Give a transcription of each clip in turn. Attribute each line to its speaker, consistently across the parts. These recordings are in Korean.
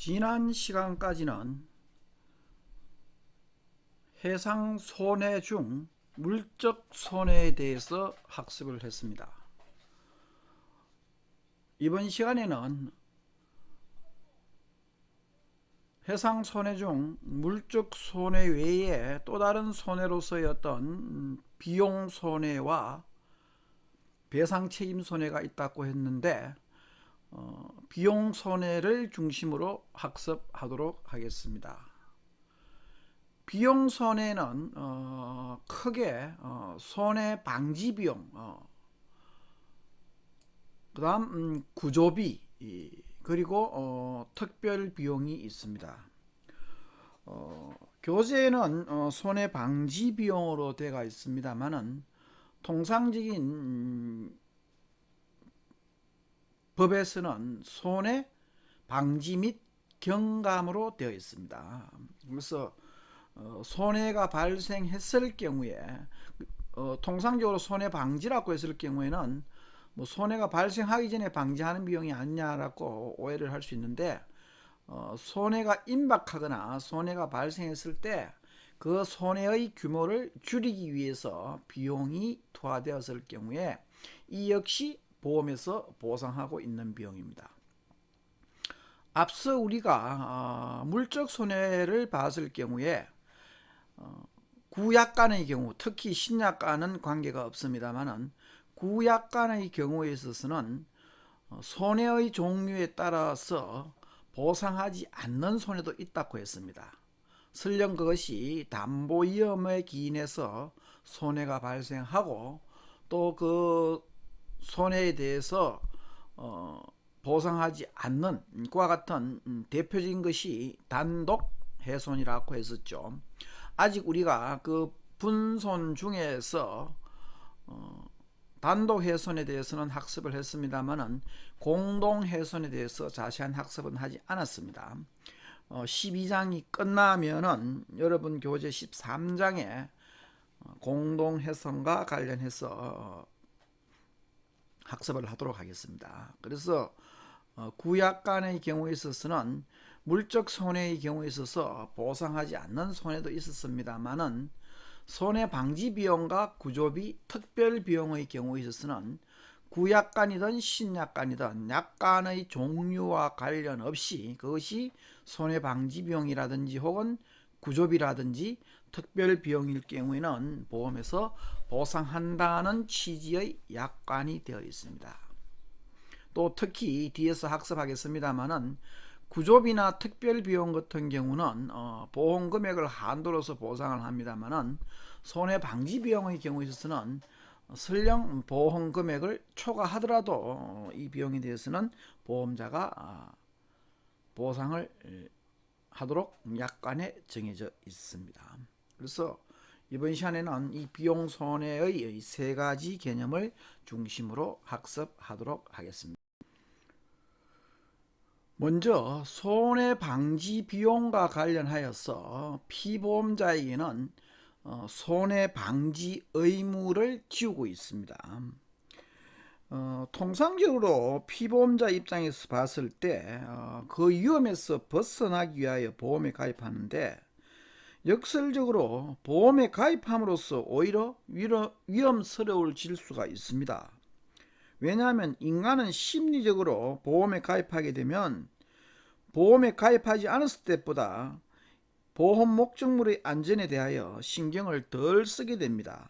Speaker 1: 지난 시간까지는 해상 손해 중 물적 손해에 대해서 학습을 했습니다. 이번 시간에는 해상 손해 중 물적 손해 외에 또 다른 손해로서의 어떤 비용 손해와 배상 책임 손해가 있다고 했는데 비용 손해를 중심으로 학습하도록 하겠습니다. 비용 손해는 크게 손해 방지 비용, 그 다음 구조비, 그리고 특별 비용이 있습니다. 교재에는 손해 방지 비용으로 되어 있습니다만은 통상적인 법에서는 손해 방지 및 경감으로 되어 있습니다. 그래서 손해가 발생했을 경우에 통상적으로 손해 방지라고 했을 경우에는 뭐 손해가 발생하기 전에 방지하는 비용이 아니냐라고 오해를 할 수 있는데 손해가 임박하거나 손해가 발생했을 때 그 손해의 규모를 줄이기 위해서 비용이 투하되었을 경우에 이 역시 보험에서 보상하고 있는 비용입니다. 앞서 우리가 물적 손해를 봤을 경우에 구약간의 경우, 특히 신약간은 관계가 없습니다만은 구약간의 경우에 있어서는 손해의 종류에 따라서 보상하지 않는 손해도 있다고 했습니다. 설령 그것이 담보 위험에 기인해서 손해가 발생하고 또 그 손해에 대해서 보상하지 않는 그와 같은 대표적인 것이 단독 훼손이라고 했었죠. 아직 우리가 그 분손 중에서 단독 훼손에 대해서는 학습을 했습니다만은 공동 훼손에 대해서 자세한 학습은 하지 않았습니다. 12장이 끝나면은 여러분 교재 13장에 공동 훼손과 관련해서 학습을 하도록 하겠습니다. 그래서 구약간의 경우에 있어서는 물적 손해의 경우에 있어서 보상하지 않는 손해도 있었습니다만은 손해 방지 비용과 구조비, 특별 비용의 경우에 있어서는 구약간이든 신약간이든 약간의 종류와 관련 없이 그것이 손해 방지 비용이라든지 혹은 구조비라든지 특별 비용일 경우에는 보험에서 보상한다는 취지의 약관이 되어 있습니다. 또 특히 뒤에서 학습하겠습니다만은 구조비나 특별 비용 같은 경우는 보험 금액을 한도로서 보상을 합니다만은 손해 방지 비용의 경우에 있어서는 설령 보험 금액을 초과하더라도 이 비용에 대해서는 보험자가 보상을 하도록 약관에 정해져 있습니다. 그래서 이번 시간에는 이 비용 손해의 세 가지 개념을 중심으로 학습하도록 하겠습니다. 먼저 손해 방지 비용과 관련하여서 피보험자에게는 손해 방지 의무를 지우고 있습니다. 통상적으로 피보험자 입장에서 봤을 때 그 위험에서 벗어나기 위하여 보험에 가입하는데 역설적으로 보험에 가입함으로써 오히려 위험스러워질 수가 있습니다. 왜냐하면 인간은 심리적으로 보험에 가입하게 되면 보험에 가입하지 않았을 때보다 보험 목적물의 안전에 대하여 신경을 덜 쓰게 됩니다.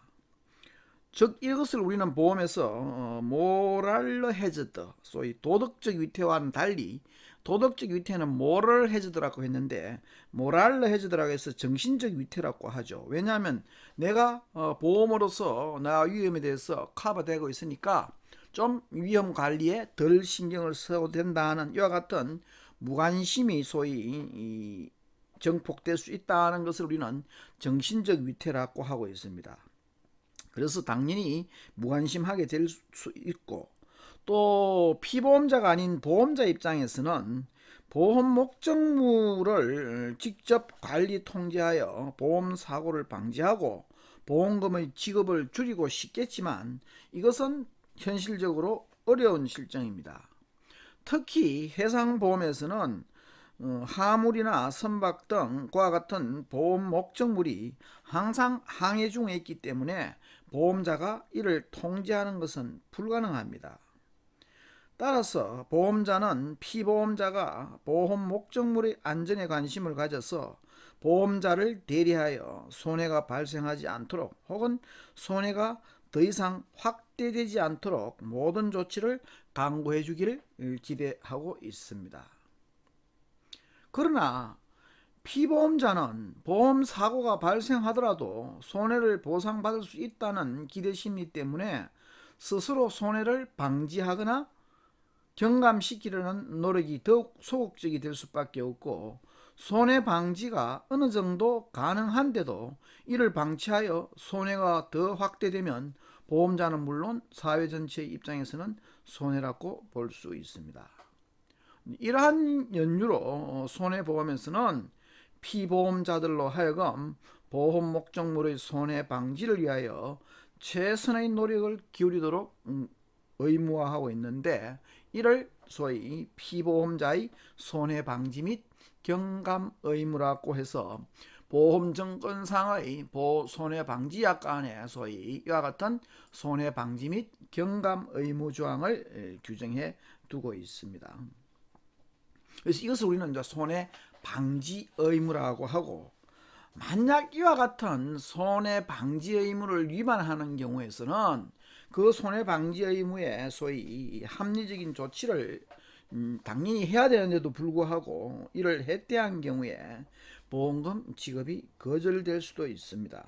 Speaker 1: 즉 이것을 우리는 보험에서 모랄러 해저드, 소위 도덕적 위태와는 달리 도덕적 위태는 모럴 해저드라고 했는데 모랄러 해저드라고 해서 정신적 위태라고 하죠. 왜냐하면 내가 보험으로서 나 위험에 대해서 커버되고 있으니까 좀 위험 관리에 덜 신경을 써도 된다는 이와 같은 무관심이 소위 정폭될 수 있다는 것을 우리는 정신적 위태라고 하고 있습니다. 그래서 당연히 무관심하게 될 수 있고 또 피보험자가 아닌 보험자 입장에서는 보험 목적물을 직접 관리 통제하여 보험 사고를 방지하고 보험금의 지급을 줄이고 싶겠지만 이것은 현실적으로 어려운 실정입니다. 특히 해상보험에서는 화물이나 선박 등과 같은 보험 목적물이 항상 항해 중에 있기 때문에 보험자가 이를 통제하는 것은 불가능합니다. 따라서 보험자는 피보험자가 보험 목적물의 안전에 관심을 가져서 보험자를 대리하여 손해가 발생하지 않도록 혹은 손해가 더 이상 확대되지 않도록 모든 조치를 강구해 주기를 기대하고 있습니다. 그러나 피보험자는 보험 사고가 발생하더라도 손해를 보상받을 수 있다는 기대 심리 때문에 스스로 손해를 방지하거나 경감시키려는 노력이 더욱 소극적이 될 수밖에 없고, 손해 방지가 어느 정도 가능한데도 이를 방치하여 손해가 더 확대되면 보험자는 물론 사회 전체의 입장에서는 손해라고 볼 수 있습니다. 이러한 연유로 손해보험에서는 피보험자들로 하여금 보험 목적물의 손해 방지를 위하여 최선의 노력을 기울이도록 의무화하고 있는데, 이를 소위 피보험자의 손해 방지 및 경감 의무라고 해서 보험증권상의 손해 방지 약관에 소위 이와 같은 손해 방지 및 경감 의무 조항을 규정해 두고 있습니다. 그래서 이것을 우리는 이제 손해 방지 의무라고 하고, 만약 이와 같은 손해 방지 의무를 위반하는 경우에서는 그 손해 방지 의무에 소위 합리적인 조치를 당연히 해야 되는데도 불구하고 이를 해태한 경우에 보험금 지급이 거절될 수도 있습니다.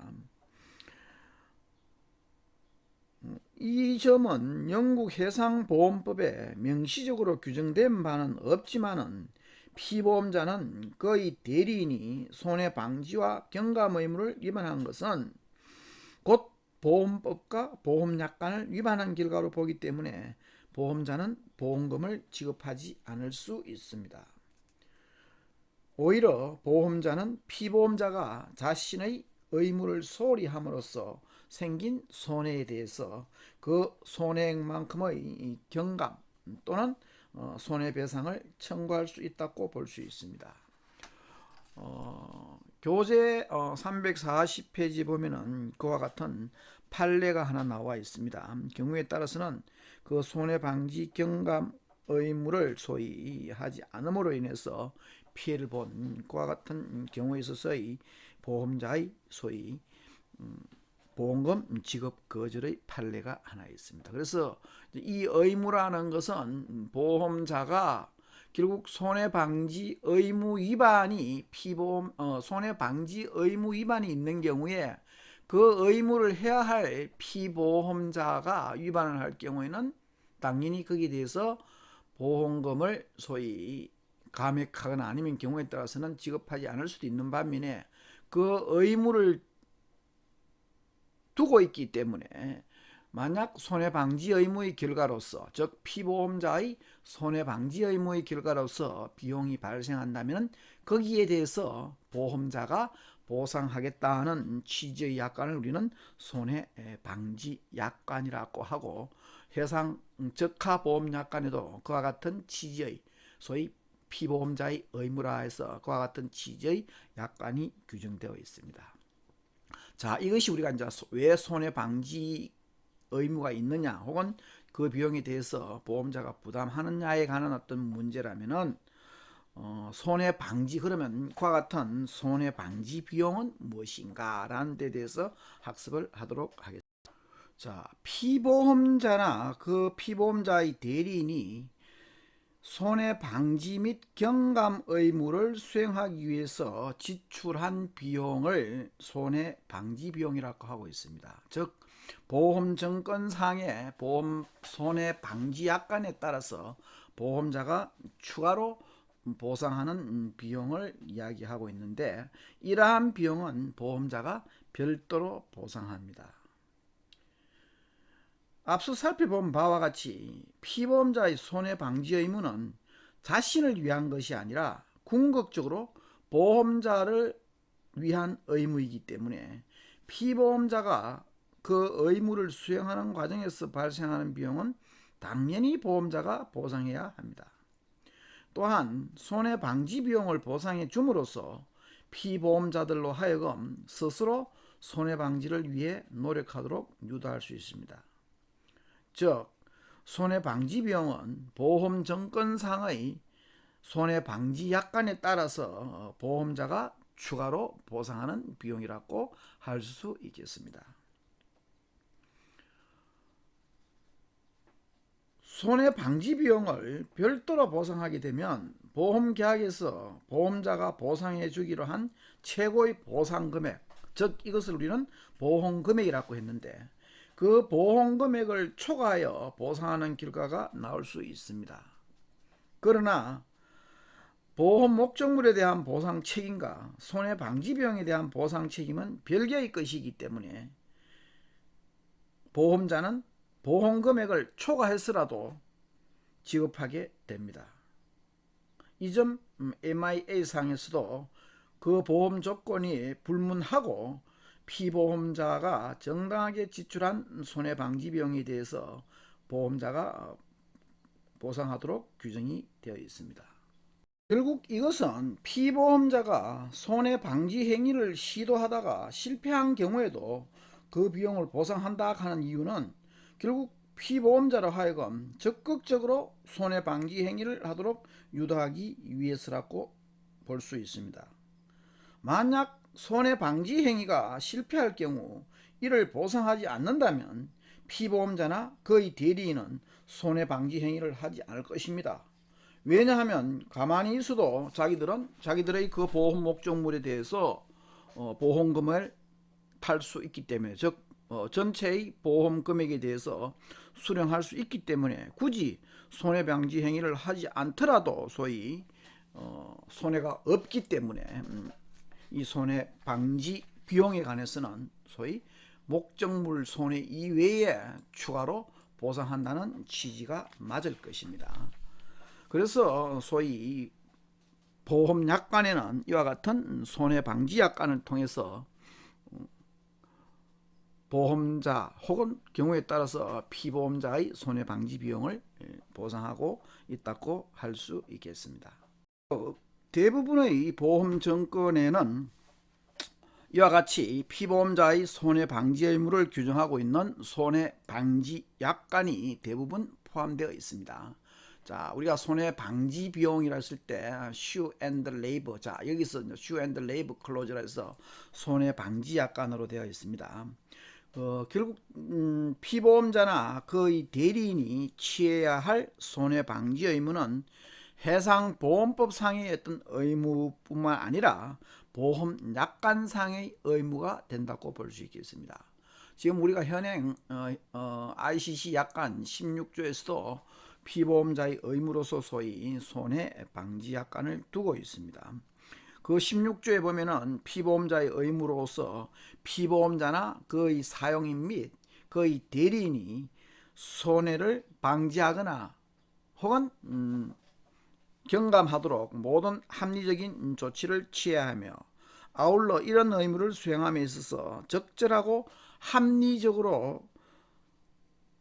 Speaker 1: 이 점은 영국 해상보험법에 명시적으로 규정된 바는 없지만은 피보험자는 그의 대리인이 손해방지와 경감 의무를 위반한 것은 곧 보험법과 보험약관을 위반한 결과로 보기 때문에 보험자는 보험금을 지급하지 않을 수 있습니다. 오히려 보험자는 피보험자가 자신의 의무를 소홀히 함으로써 생긴 손해에 대해서 그 손해액만큼의 경감 또는 손해배상을 청구할 수 있다고 볼 수 있습니다. 교재 340페이지 보면은 그와 같은 판례가 하나 나와 있습니다. 경우에 따라서는 그 손해방지 경감 의무를 소위 하지 않음으로 인해서 피해를 본 그와 같은 경우에 있어서의 보험자의 소위 보험금 지급 거절의 판례가 하나 있습니다. 그래서 이 의무라는 것은 보험자가 결국 손해방지 의무 위반이 손해방지 의무 위반이 있는 경우에 그 의무를 해야 할 피보험자가 위반을 할 경우에는 당연히 거기에 대해서 보험금을 소위 감액하거나 아니면 경우에 따라서는 지급하지 않을 수도 있는 반면에 그 의무를 두고 있기 때문에 만약 손해방지 의무의 결과로서, 즉 피보험자의 손해방지 의무의 결과로서 비용이 발생한다면 거기에 대해서 보험자가 보상하겠다는 취지의 약관을 우리는 손해방지 약관이라고 하고, 해상 적하보험약관에도 그와 같은 취지의 소위 피보험자의 의무라 해서 그와 같은 취지의 약관이 규정되어 있습니다. 자, 이것이 우리가 이제 왜 손해방지 의무가 있느냐 혹은 그 비용에 대해서 보험자가 부담하느냐에 관한 어떤 문제라면은 손해방지, 그러면 그와 같은 손해방지 비용은 무엇인가 라는 데 대해서 학습을 하도록 하겠습니다. 자, 피보험자나 그 피보험자의 대리인이 손해방지 및 경감 의무를 수행하기 위해서 지출한 비용을 손해방지 비용이라고 하고 있습니다. 즉 보험증권상의 보험 손해방지약관에 따라서 보험자가 추가로 보상하는 비용을 이야기하고 있는데, 이러한 비용은 보험자가 별도로 보상합니다. 앞서 살펴본 바와 같이 피보험자의 손해방지 의무는 자신을 위한 것이 아니라 궁극적으로 보험자를 위한 의무이기 때문에 피보험자가 그 의무를 수행하는 과정에서 발생하는 비용은 당연히 보험자가 보상해야 합니다. 또한 손해방지 비용을 보상해 줌으로써 피보험자들로 하여금 스스로 손해방지를 위해 노력하도록 유도할 수 있습니다. 즉, 손해방지 비용은 보험증권상의 손해방지 약관에 따라서 보험자가 추가로 보상하는 비용이라고 할 수 있겠습니다. 손해방지 비용을 별도로 보상하게 되면 보험계약에서 보험자가 보상해 주기로 한 최고의 보상금액, 즉 이것을 우리는 보험금액이라고 했는데 그 보험금액을 초과하여 보상하는 결과가 나올 수 있습니다. 그러나 보험 목적물에 대한 보상 책임과 손해방지 비용에 대한 보상 책임은 별개의 것이기 때문에 보험자는 보험금액을 초과해서라도 지급하게 됩니다. 이 점 MIA 상에서도 그 보험 조건이 불문하고 피보험자가 정당하게 지출한 손해방지 비용에 대해서 보험자가 보상하도록 규정이 되어 있습니다. 결국 이것은 피보험자가 손해방지 행위를 시도하다가 실패한 경우에도 그 비용을 보상한다 하는 이유는 결국 피보험자로 하여금 적극적으로 손해방지 행위를 하도록 유도하기 위해서라고 볼 수 있습니다. 만약 손해방지 행위가 실패할 경우 이를 보상하지 않는다면 피보험자나 그의 대리인은 손해방지 행위를 하지 않을 것입니다. 왜냐하면 가만히 있어도 자기들의 그 보험 목적물에 대해서 보험금을 탈 수 있기 때문에, 즉 전체의 보험 금액에 대해서 수령할 수 있기 때문에 굳이 손해방지 행위를 하지 않더라도 소위 손해가 없기 때문에 이 손해방지 비용에 관해서는 소위 목적물 손해 이외에 추가로 보상한다는 취지가 맞을 것입니다. 그래서 소위 보험약관에는 이와 같은 손해방지약관을 통해서 보험자 혹은 경우에 따라서 피보험자의 손해방지 비용을 보상하고 있다고 할 수 있겠습니다. 대부분의 보험증권에는 이와 같이 피보험자의 손해방지 의무를 규정하고 있는 손해방지약관이 대부분 포함되어 있습니다. 자, 우리가 손해방지 비용이라 했을 때 shoe and labor, 자 여기서 shoe and labor clause라 해서 손해방지약관으로 되어 있습니다. 결국 피보험자나 그의 대리인이 취해야 할 손해방지 의무는 해상보험법상의 어떤 의무뿐만 아니라 보험약관상의 의무가 된다고 볼 수 있겠습니다. 지금 우리가 현행 ICC 약관 16조에서도 피보험자의 의무로서 소위 손해방지약관을 두고 있습니다. 그 16조에 보면은 피보험자의 의무로서 피보험자나 그의 사용인 및 그의 대리인이 손해를 방지하거나 혹은 경감하도록 모든 합리적인 조치를 취해야 하며 아울러 이런 의무를 수행함에 있어서 적절하고 합리적으로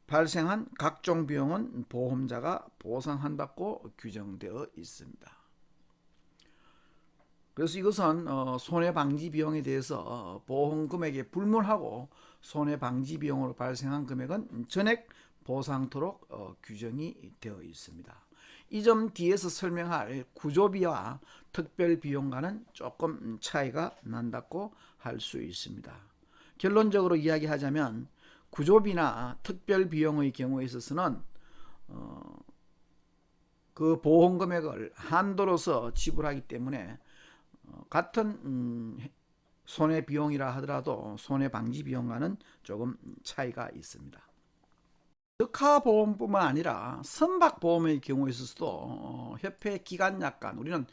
Speaker 1: 발생한 각종 비용은 보험자가 보상한다고 규정되어 있습니다. 그래서 이것은 손해방지 비용에 대해서 보험금액에 불문하고 손해방지 비용으로 발생한 금액은 전액 보상토록 규정이 되어 있습니다. 이 점 뒤에서 설명할 구조비와 특별비용과는 조금 차이가 난다고 할 수 있습니다. 결론적으로 이야기하자면 구조비나 특별비용의 경우에 있어서는 그 보험금액을 한도로서 지불하기 때문에 같은 손해비용이라 하더라도 손해방지비용과는 조금 차이가 있습니다. 적하보험뿐만 아니라 선박보험의 경우에 있어서도 협회기간약관, 우리는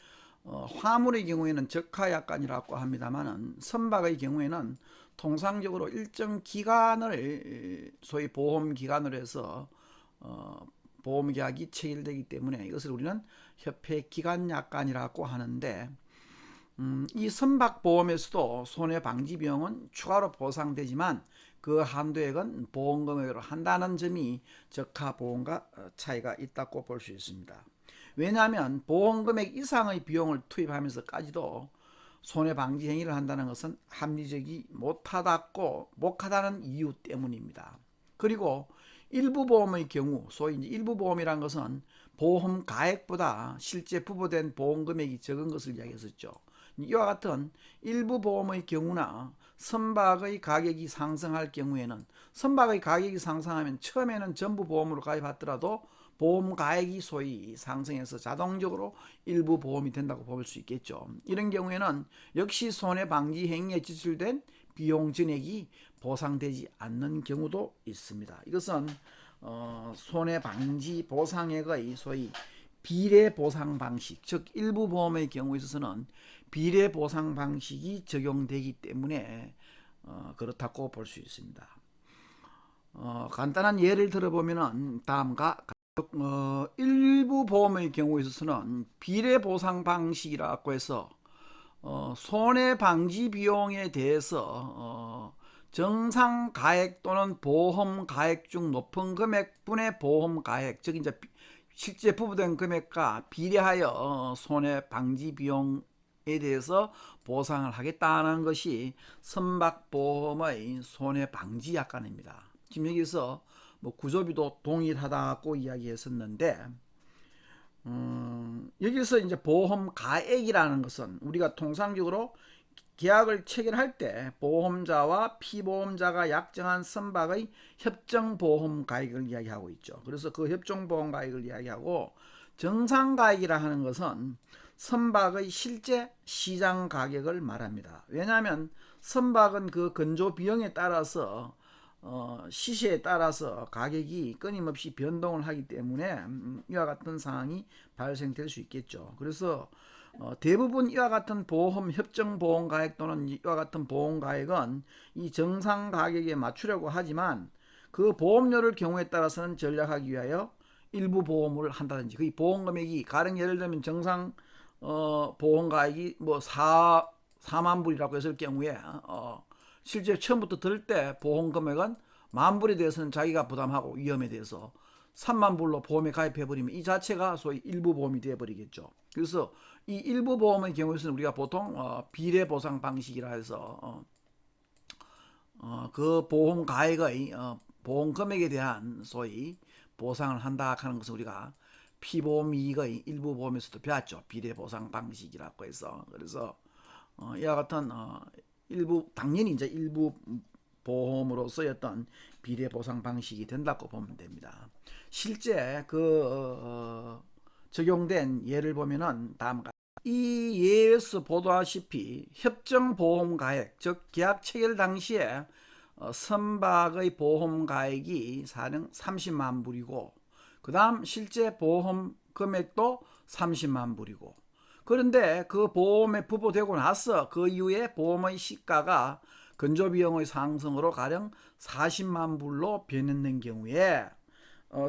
Speaker 1: 화물의 경우에는 적하약관이라고 합니다만 선박의 경우에는 통상적으로 일정 기간을 소위 보험기간으로 해서 보험계약이 체결되기 때문에 이것을 우리는 협회기간약관이라고 하는데 이 선박보험에서도 손해방지비용은 추가로 보상되지만 그 한도액은 보험금액으로 한다는 점이 적하보험과 차이가 있다고 볼 수 있습니다. 왜냐하면 보험금액 이상의 비용을 투입하면서까지도 손해방지 행위를 한다는 것은 합리적이 못하다는 이유 때문입니다. 그리고 일부 보험의 경우, 소위 이제 일부 보험이란 것은 보험 가액보다 실제 부과된 보험 금액이 적은 것을 이야기했었죠. 이와 같은 일부 보험의 경우나 선박의 가격이 상승할 경우에는, 선박의 가격이 상승하면 처음에는 전부 보험으로 가입하더라도 보험 가액이 소위 상승해서 자동적으로 일부 보험이 된다고 볼 수 있겠죠. 이런 경우에는 역시 손해방지 행위에 지출된 비용 전액이 보상되지 않는 경우도 있습니다. 이것은 손해방지 보상액의 소위 비례보상 방식, 즉 일부 보험의 경우에 있어서는 비례보상 방식이 적용되기 때문에 그렇다고 볼 수 있습니다. 간단한 예를 들어보면 다음과 일부 보험의 경우에 있어서는 비례보상 방식이라고 해서 손해방지 비용에 대해서 정상 가액 또는 보험 가액 중 높은 금액분의 보험 가액, 즉 이제 실제 부과된 금액과 비례하여 손해방지 비용에 대해서 보상을 하겠다는 것이 선박보험의 손해방지 약관입니다. 지금 여기서 뭐 구조비도 동일하다고 이야기했었는데, 여기서 이제 보험 가액이라는 것은 우리가 통상적으로 계약을 체결할 때 보험자와 피보험자가 약정한 선박의 협정보험 가액을 이야기하고 있죠. 그래서 그 협정보험 가액을 이야기하고, 정상가액이라 하는 것은 선박의 실제 시장 가격을 말합니다. 왜냐하면 선박은 그 건조 비용에 따라서 시세에 따라서 가격이 끊임없이 변동을 하기 때문에 이와 같은 상황이 발생될 수 있겠죠. 그래서 대부분 이와 같은 보험 협정 보험 가액 또는 이와 같은 보험 가액은 이 정상 가격에 맞추려고 하지만 그 보험료를 경우에 따라서는 전략하기 위하여 일부 보험을 한다든지, 그 보험 금액이 가령 예를 들면 정상 보험 가액이 뭐 4만 불이라고 했을 경우에 실제 처음부터 들 때 보험 금액은 10,000불에 대해서는 자기가 부담하고 위험에 대해서 3만 불로 보험에 가입해버리면 이 자체가 소위 일부 보험이 되어버리겠죠. 그래서 이 일부 보험의 경우에는 우리가 보통 비례보상 방식이라 해서 그 보험 가액의 보험 금액에 대한 소위 보상을 한다 하는 것을 우리가 피보험 이익의 일부 보험에서도 배웠죠. 비례보상 방식이라고 해서. 그래서 이와 같은 일부, 당연히 이제 일부 보험으로 쓰였던 비례보상 방식이 된다고 보면 됩니다. 실제 그 적용된 예를 보면은 다음과 이 예에서 보도하시피 협정보험 가액, 즉 계약 체결 당시에 선박의 보험 가액이 사령 30만 불이고, 그 다음 실제 보험 금액도 30만 불이고, 그런데 그 보험에 부보되고 나서 그 이후에 보험의 시가가 건조비용의 상승으로 가령 40만 불로 변했는 경우에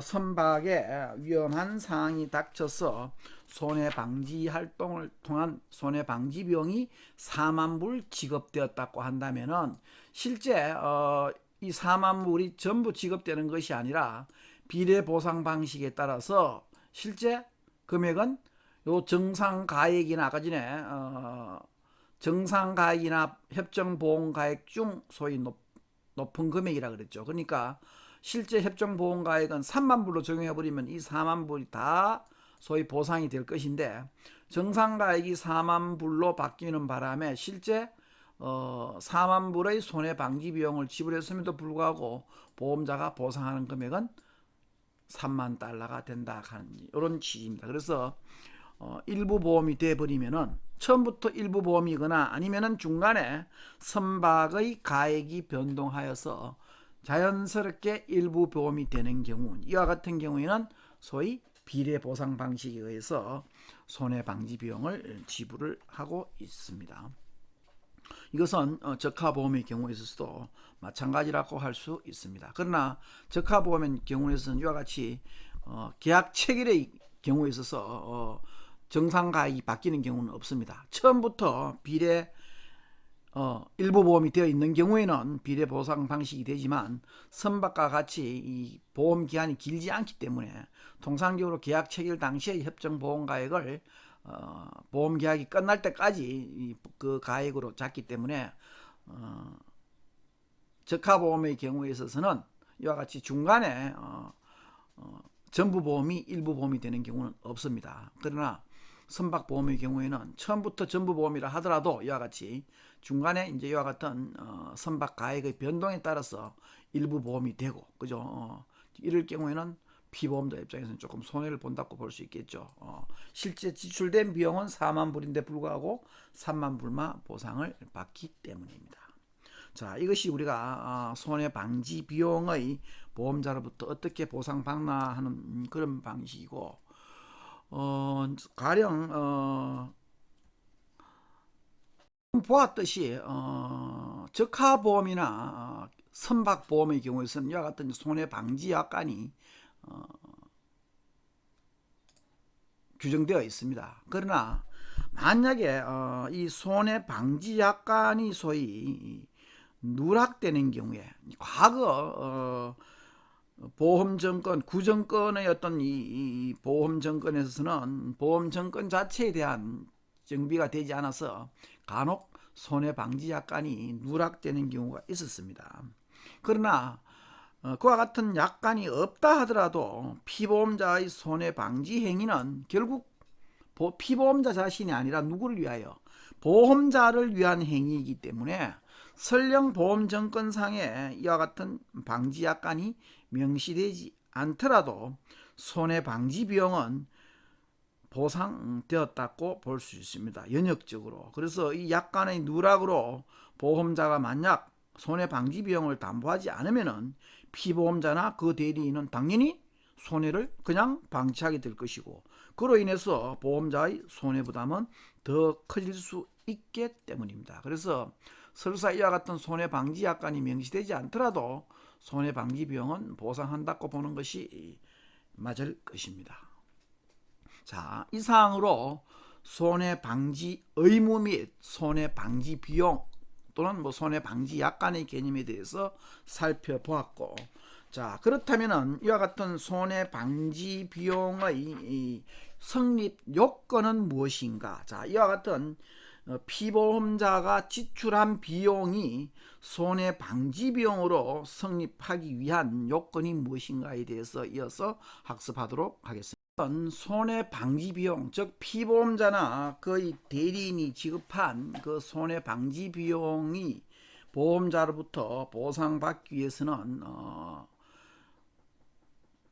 Speaker 1: 선박에 위험한 상황이 닥쳐서 손해방지 활동을 통한 손해방지 비용이 4만 불 지급되었다고 한다면은 실제 이 4만 불이 전부 지급되는 것이 아니라 비례보상 방식에 따라서 실제 금액은 요 정상가액이나 아까 전에 정상가액이나 협정보험가액 중 소위 높은 금액이라 그랬죠. 그러니까 실제 협정보험가액은 3만 불로 적용해버리면 이 4만 불이 다 소위 보상이 될 것인데, 정상가액이 4만 불로 바뀌는 바람에 실제 4만 불의 손해방지 비용을 지불했음에도 불구하고 보험자가 보상하는 금액은 3만 달러가 된다 하는 이런 취지입니다. 그래서 일부 보험이 돼버리면은 처음부터 일부 보험이거나 아니면은 중간에 선박의 가액이 변동하여서 자연스럽게 일부 보험이 되는 경우, 이와 같은 경우에는 소위 비례보상 방식에 의해서 손해방지 비용을 지불을 하고 있습니다. 이것은 적하보험의 경우에 있어서도 마찬가지라고 할 수 있습니다. 그러나 적하보험의 경우에서는 이와 같이 계약 체결의 경우에 있어서 정상가액이 바뀌는 경우는 없습니다. 처음부터 비례 일부 보험이 되어 있는 경우에는 비례 보상 방식이 되지만 선박과 같이 이 보험 기한이 길지 않기 때문에 통상적으로 계약 체결 당시의 협정 보험 가액을 보험 계약이 끝날 때까지 그 가액으로 잡기 때문에 적하보험의 경우에 있어서는 이와 같이 중간에 전부 보험이 일부 보험이 되는 경우는 없습니다. 그러나 선박보험의 경우에는 처음부터 전부 보험이라 하더라도 이와 같이 중간에 이제 이와 같은 선박 가액의 변동에 따라서 일부 보험이 되고, 그죠? 이럴 경우에는 피보험자 입장에서는 조금 손해를 본다고 볼 수 있겠죠. 실제 지출된 비용은 4만 불인데 불구하고 3만 불만 보상을 받기 때문입니다. 자, 이것이 우리가 손해 방지 비용의 보험자로부터 어떻게 보상받나 하는 그런 방식이고, 가령 보았듯이 적하보험이나 선박보험의 경우에서는 이와 같은 손해방지 약관이 규정되어 있습니다. 그러나 만약에 이 손해방지 약관이 소위 누락되는 경우에 과거 보험증권, 구증권의 어떤 이 보험증권에서는 보험증권 자체에 대한 정비가 되지 않아서 간혹 손해방지 약관이 누락되는 경우가 있었습니다. 그러나 그와 같은 약관이 없다 하더라도 피보험자의 손해방지 행위는 결국 피보험자 자신이 아니라 누구를 위하여? 보험자를 위한 행위이기 때문에 설령 보험증권상에 이와 같은 방지 약관이 명시되지 않더라도 손해방지 비용은 보상되었다고 볼 수 있습니다. 연역적으로. 그래서 이 약관의 누락으로 보험자가 만약 손해방지 비용을 담보하지 않으면 피보험자나 그 대리인은 당연히 손해를 그냥 방치하게 될 것이고, 그로 인해서 보험자의 손해부담은 더 커질 수 있기 때문입니다. 그래서 설사 이와 같은 손해방지 약관이 명시되지 않더라도 손해방지 비용은 보상한다고 보는 것이 맞을 것입니다. 자, 이상으로 손해방지 의무 및 손해방지 비용 또는 손해방지 약관의 개념에 대해서 살펴보았고, 자, 그렇다면 이와 같은 손해방지 비용의 성립 요건은 무엇인가? 자, 이와 같은 피보험자가 지출한 비용이 손해방지 비용으로 성립하기 위한 요건이 무엇인가에 대해서 이어서 학습하도록 하겠습니다. 손해방지 비용, 즉 피보험자나 그의 대리인이 지급한 그 손해방지 비용이 보험자로부터 보상받기 위해서는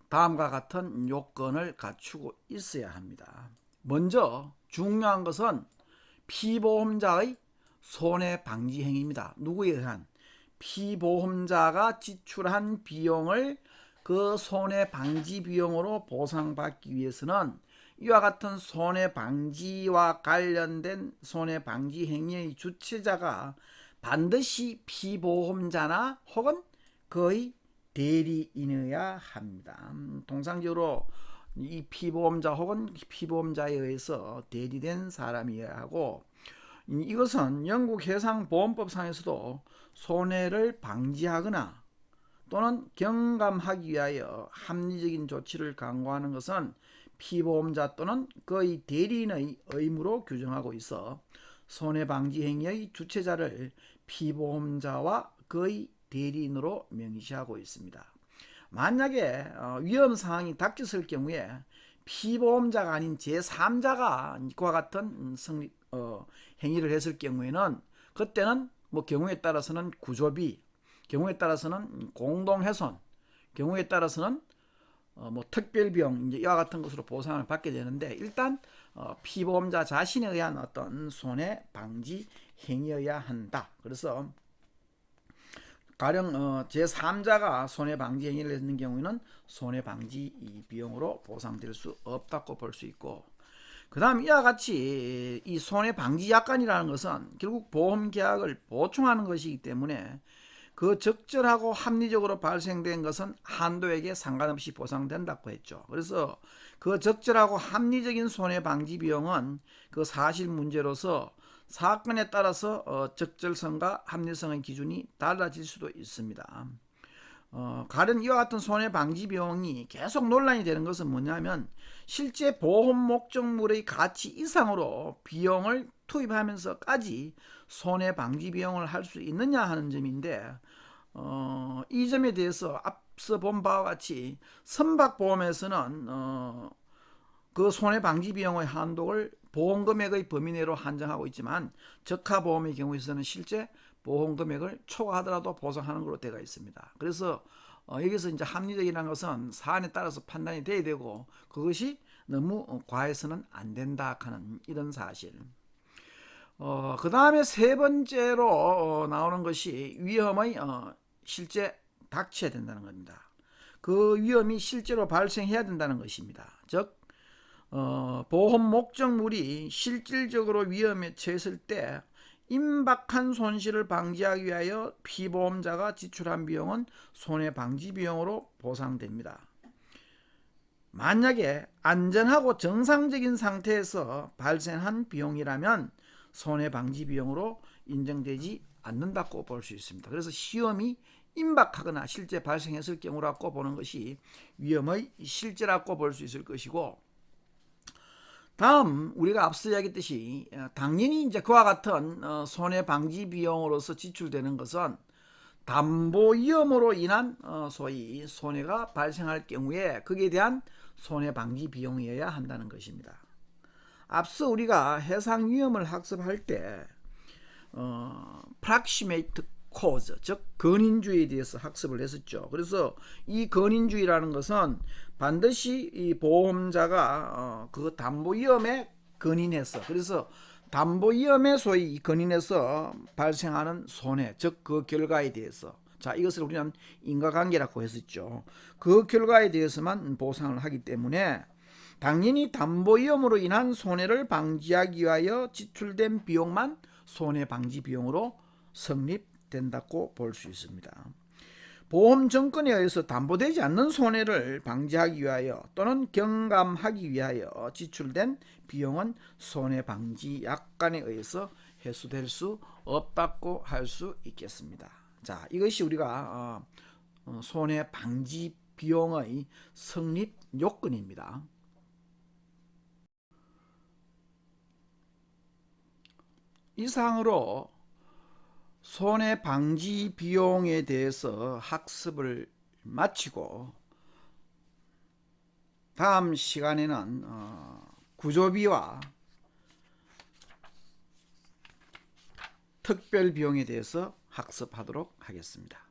Speaker 1: 다음과 같은 요건을 갖추고 있어야 합니다. 먼저 중요한 것은 피보험자의 손해방지 행위입니다. 누구에 의한? 피보험자가 지출한 비용을 그 손해방지 비용으로 보상받기 위해서는 이와 같은 손해방지와 관련된 손해방지 행위의 주체자가 반드시 피보험자나 혹은 그의 대리인이어야 합니다. 통상적으로 이 피보험자 혹은 피보험자에 의해서 대리된 사람이어야 하고, 이것은 영국 해상보험법상에서도 손해를 방지하거나 또는 경감하기 위하여 합리적인 조치를 강구하는 것은 피보험자 또는 그의 대리인의 의무로 규정하고 있어 손해방지 행위의 주체자를 피보험자와 그의 대리인으로 명시하고 있습니다. 만약에 위험상황이 닥쳤을 경우에 피보험자가 아닌 제3자가 그와 같은 행위를 했을 경우에는 그때는 경우에 따라서는 구조비, 경우에 따라서는 공동훼손, 경우에 따라서는 특별비용 이와 같은 것으로 보상을 받게 되는데, 일단 피보험자 자신에 의한 어떤 손해방지 행위여야 한다. 그래서 가령 제3자가 손해방지 행위를 했는 경우에는 손해방지 비용으로 보상될 수 없다고 볼 수 있고, 그 다음 이와 같이 이 손해방지 약관이라는 것은 결국 보험계약을 보충하는 것이기 때문에 그 적절하고 합리적으로 발생된 것은 한도액에 상관없이 보상된다고 했죠. 그래서 그 적절하고 합리적인 손해방지 비용은 그 사실 문제로서 사건에 따라서 적절성과 합리성의 기준이 달라질 수도 있습니다. 가령 이와 같은 손해방지 비용이 계속 논란이 되는 것은 뭐냐면 실제 보험 목적물의 가치 이상으로 비용을 투입하면서까지 손해방지 비용을 할 수 있느냐 하는 점인데, 이 점에 대해서 앞서 본 바와 같이 선박보험에서는 그 손해방지 비용의 한도를 보험금액의 범위 내로 한정하고 있지만 적하보험의 경우에서는 실제 보험금액을 초과하더라도 보상하는 걸로 되어 있습니다. 그래서 여기서 이제 합리적이라는 것은 사안에 따라서 판단이 돼야 되고 그것이 너무 과해서는 안 된다 하는 이런 사실. 그 다음에 세 번째로 나오는 것이 위험의 실제 닥쳐야 된다는 겁니다. 그 위험이 실제로 발생해야 된다는 것입니다. 즉 보험 목적물이 실질적으로 위험에 처했을 때 임박한 손실을 방지하기 위하여 피보험자가 지출한 비용은 손해방지 비용으로 보상됩니다. 만약에 안전하고 정상적인 상태에서 발생한 비용이라면 손해방지 비용으로 인정되지 않는다고 볼 수 있습니다. 그래서 시험이 임박하거나 실제 발생했을 경우라고 보는 것이 위험의 실제라고 볼 수 있을 것이고, 다음 우리가 앞서 이야기했듯이 당연히 이제 그와 같은 손해방지 비용으로서 지출되는 것은 담보 위험으로 인한 소위 손해가 발생할 경우에 거기에 대한 손해방지 비용이어야 한다는 것입니다. 앞서 우리가 해상 위험을 학습할 때 proximate cause, 즉 근인주의에 대해서 학습을 했었죠. 그래서 이 근인주의라는 것은 반드시 이 보험자가 그 담보 위험에 근인해서, 그래서 담보 위험에 소위 근인해서 발생하는 손해, 즉 그 결과에 대해서, 자 이것을 우리는 인과관계라고 했었죠. 그 결과에 대해서만 보상을 하기 때문에 당연히 담보 위험으로 인한 손해를 방지하기 위하여 지출된 비용만 손해방지 비용으로 성립된다고 볼 수 있습니다. 보험 정권에 의해서 담보되지 않는 손해를 방지하기 위하여 또는 경감하기 위하여 지출된 비용은 손해방지 약관에 의해서 회수될 수 없다고 할 수 있겠습니다. 자, 이것이 우리가 손해방지 비용의 성립 요건입니다. 이상으로 손해방지 비용에 대해서 학습을 마치고 다음 시간에는 구조비와 특별비용에 대해서 학습하도록 하겠습니다.